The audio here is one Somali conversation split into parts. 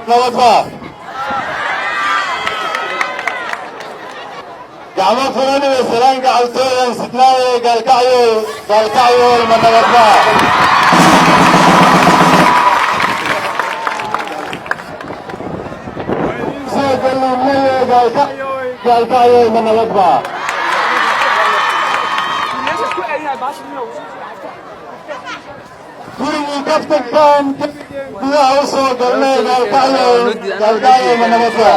نوضبا gacmo furan iyo salaan gacaltooyan sidnaaye gaalkacyo ilma nabadba soo galluunaye gaalkacyo ilma nabadba gurigii kaftankan gudaha u soo galnay gaalkacyo ilma nabadba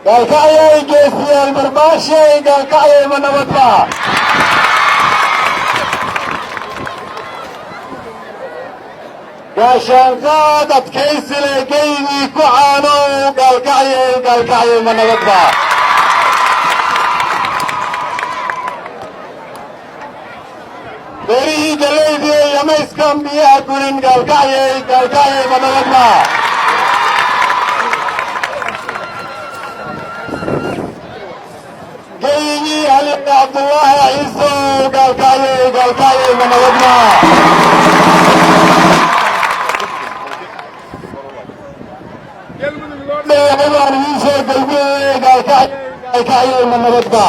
gaalkacyo geesiyaal barbaashay gaalkacyo ilma nabadba gaashaanqaad adkaysile geygii ku caano gaalkacyo ilma nabadba beerihii galeydii yamayskan biyaha gurin gaalkacyo ilma nabadba geygii halil cabdullaahi ciiso gaalkacyo ilma nabadba waan idiin soo galbiyey gaalkacyo ilma nabadba